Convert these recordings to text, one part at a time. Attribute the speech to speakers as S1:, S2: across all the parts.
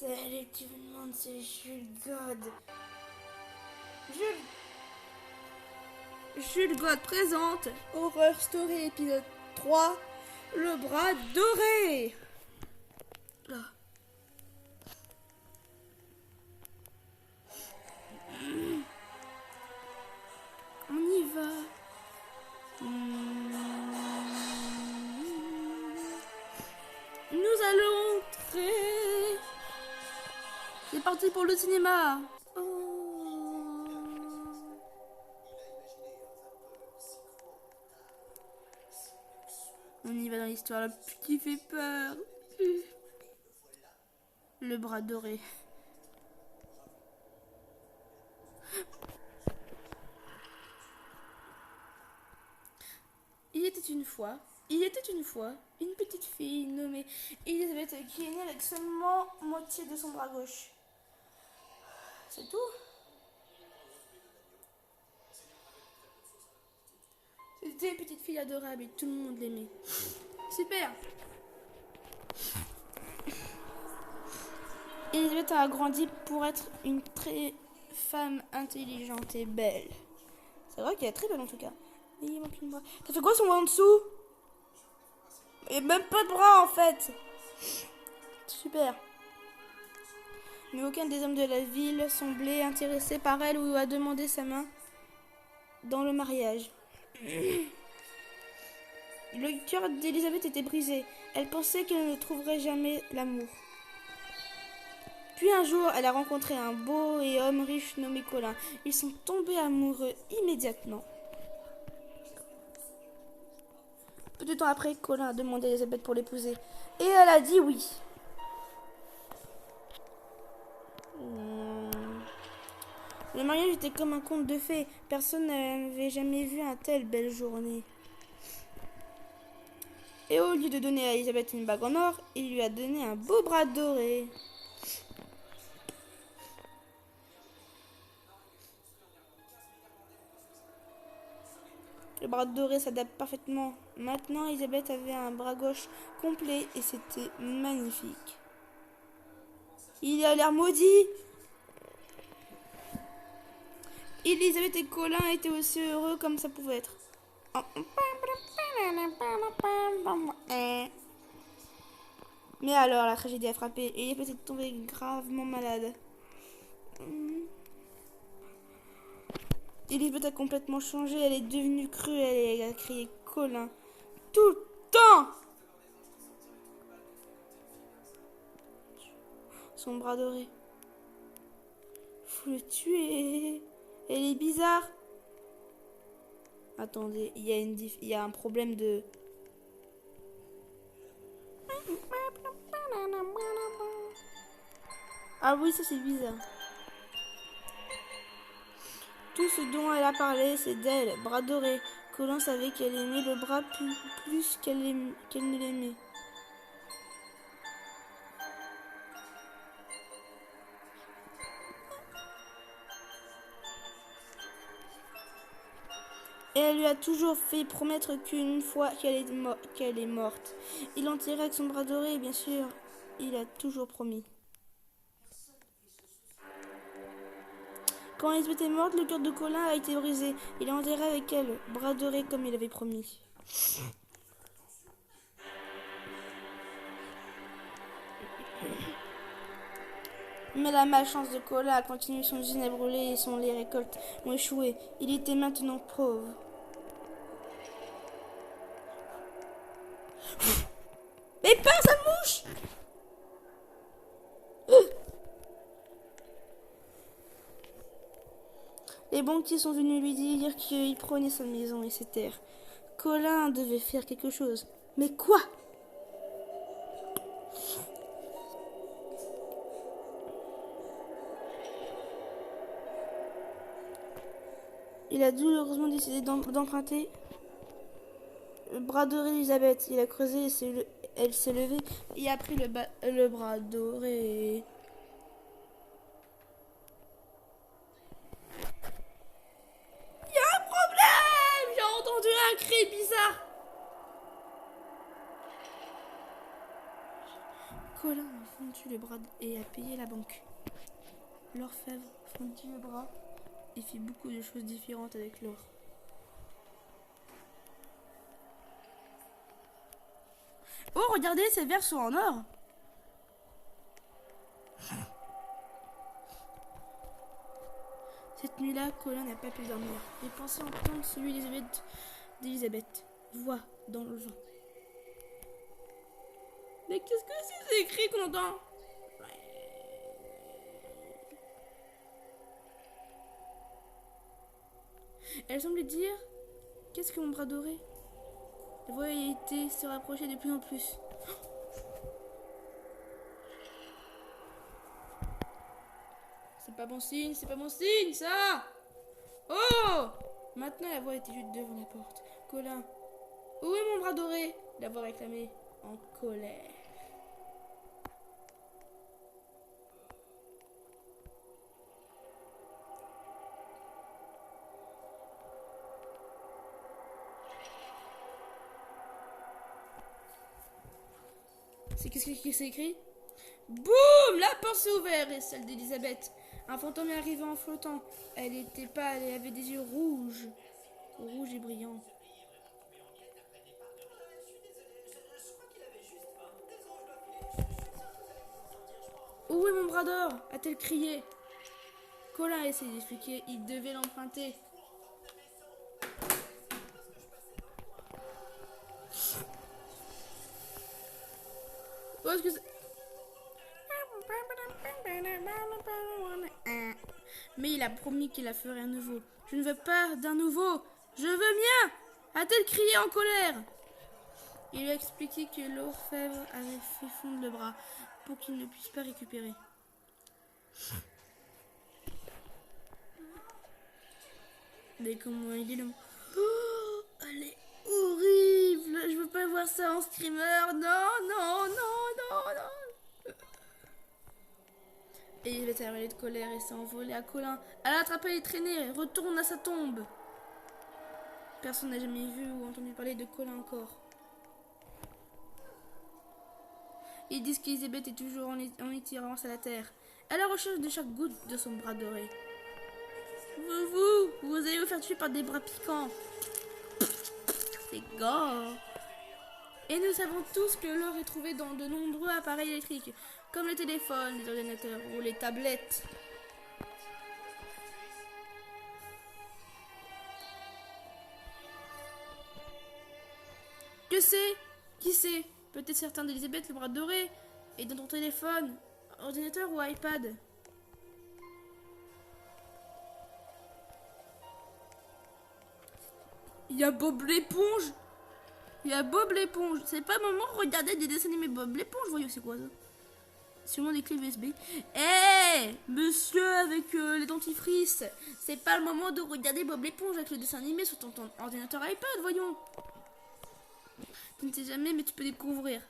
S1: Salut, tu me demandes si je suis God. Jules God présente Horror Story épisode 3, le bras doré. Là. On y va. Nous allons entrer. C'est parti pour le cinéma. On y va dans l'histoire la plus qui fait peur. Le bras doré. Il était une fois, une petite fille nommée Elisabeth qui est née avec seulement moitié de son bras gauche. C'est tout. C'était une petite fille adorable et tout le monde l'aimait. Super. Elisabeth a grandi pour être une très femme intelligente et belle. C'est vrai qu'elle est très belle en tout cas. Mais il manque une bras. Ça fait quoi son bras en dessous? Il n'y a même pas de bras en fait. Super. Mais aucun des hommes de la ville semblait intéressé par elle ou a demandé sa main dans le mariage. Le cœur d'Elisabeth était brisé. Elle pensait qu'elle ne trouverait jamais l'amour. Puis un jour, elle a rencontré un beau et homme riche nommé Colin. Ils sont tombés amoureux immédiatement. Peu de temps après, Colin a demandé à Elisabeth pour l'épouser. Et elle a dit oui. Le mariage était comme un conte de fées. Personne n'avait jamais vu un tel belle journée. Et au lieu de donner à Elisabeth une bague en or, il lui a donné un beau bras doré. Le bras doré s'adapte parfaitement. Maintenant, Elisabeth avait un bras gauche complet et c'était magnifique. Il a l'air maudit. Elisabeth et Colin étaient aussi heureux comme ça pouvait être. Mais alors, la tragédie a frappé et Elisabeth est tombée gravement malade. Elisabeth a complètement changé, elle est devenue cruelle et elle a crié Colin tout le temps. Son bras doré. Faut le tuer. Elle est bizarre. Attendez, il y a un problème de... Ah oui, ça c'est bizarre. Tout ce dont elle a parlé, c'est d'elle, bras doré. Colin savait qu'elle aimait le bras plus qu'elle ne l'aimait. Et elle lui a toujours fait promettre qu'une fois qu'elle est morte, il l'enterrait avec son bras doré, bien sûr. Il a toujours promis. Quand Elisabeth est morte, le cœur de Colin a été brisé. Il a enterré avec elle, bras doré comme il avait promis. Mais la malchance de Colin a continué, son usine a brûlé et les récoltes ont échoué. Il était maintenant pauvre. Mais pas sa mouche! Les banquiers sont venus lui dire qu'ils prenaient sa maison et ses terres. Colin devait faire quelque chose. Mais quoi? Il a douloureusement décidé d'emprunter le bras doré d'Elisabeth. Il a creusé et elle s'est levée et a pris le bras doré. Il y a un problème! J'ai entendu un cri bizarre. Colin a fondu le bras et a payé la banque. L'orfèvre fondit le bras et fit beaucoup de choses différentes avec l'or. Oh, regardez, ces verres sont en or. Cette nuit-là, Colin n'a pas pu dormir. Il pensait entendre celui d'Elisabeth. Voix dans le vent. Mais qu'est-ce que c'est ces cris qu'on entend? Elle semblait dire: qu'est-ce que mon bras doré? La voix se rapprochait de plus en plus. C'est pas bon signe, c'est pas bon signe, ça! Oh! Maintenant, la voix était juste devant la porte. Colin, où est mon bras doré? La voix réclamait en colère. Qu'est-ce qui s'est écrit? Boum! La porte s'est ouverte, et celle d'Elisabeth. Un fantôme est arrivé en flottant. Elle était pâle et avait des yeux rouges. Rouges et brillants. Où est mon bras d'or? A-t-elle crié. Colin a essayé d'expliquer. Il devait l'emprunter. Où est-ce que c'est? Mais il a promis qu'il la ferait à nouveau. Je ne veux pas d'un nouveau. Je veux mien! A-t-elle crié en colère? Il lui a expliqué que l'orfèvre avait fait fondre le bras pour qu'il ne puisse pas récupérer. Mais comment il est le... Oh, elle est horrible! Je veux pas voir ça en screamer. Non, non, non, non, non. Et il était arrêté de colère et s'est envolé à Colin. Elle a attrapé et traîné et retourne à sa tombe. Personne n'a jamais vu ou entendu parler de Colin encore. Ils disent qu'Elisabeth est toujours en itinérance à la terre, à la recherche de chaque goutte de son bras doré. Vous allez vous faire tuer par des bras piquants. C'est gore. Et nous savons tous que l'or est trouvé dans de nombreux appareils électriques, comme les téléphones, les ordinateurs ou les tablettes. Que c'est? Qui sait? Peut-être certains d'Elisabeth, le bras doré, et dans ton téléphone, ordinateur ou iPad. Il y a Bob l'éponge. Il y a Bob l'éponge. C'est pas le moment de regarder des dessins animés Bob l'éponge. Voyons, c'est quoi ça? Sûrement des clés USB. Hé, monsieur avec les dentifrices. C'est pas le moment de regarder Bob l'éponge avec le dessin animé sur ton ordinateur iPad, voyons. Tu ne sais jamais, mais tu peux découvrir.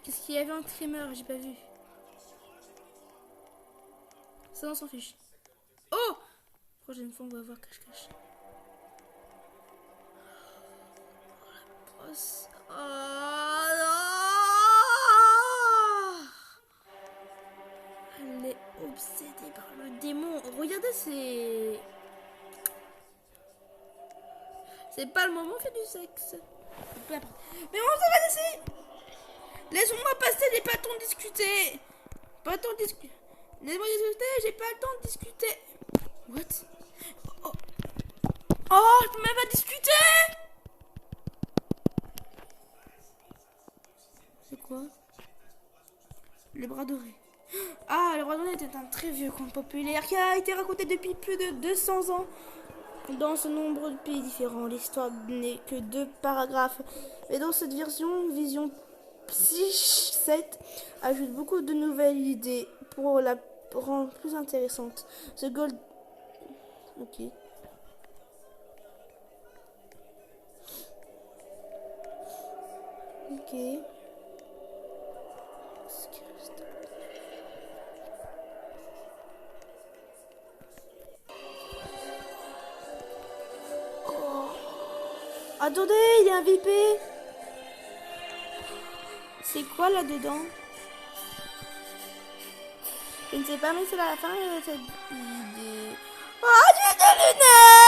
S1: Qu'est-ce qu'il y avait en trimmer? J'ai pas vu. Ça, on s'en fiche. Oh! Prochaine fois, on va voir cache-cache. Oh, la brosse. Oh! C'est pas le moment de faire du sexe. Mais on s'en va d'ici. Laisse-moi passer, j'ai pas le temps de discuter. Pas le temps de discuter. Laisse-moi discuter, j'ai pas le temps de discuter. What? Oh, oh je peux même pas discuter. C'est quoi? Le bras doré. Ah, le bras doré était un très vieux conte populaire qui a été raconté depuis plus de 200 ans. Dans ce nombre de pays différents, l'histoire n'est que 2 paragraphes. Et dans cette vision Psych 7 ajoute beaucoup de nouvelles idées pour la rendre plus intéressante. Ce Gold... Ok. Ok. Oh. Attendez, il y a un VIP. C'est quoi là-dedans? Je ne sais pas, mais c'est à la fin de cette idée. Oh, j'ai de lunettes!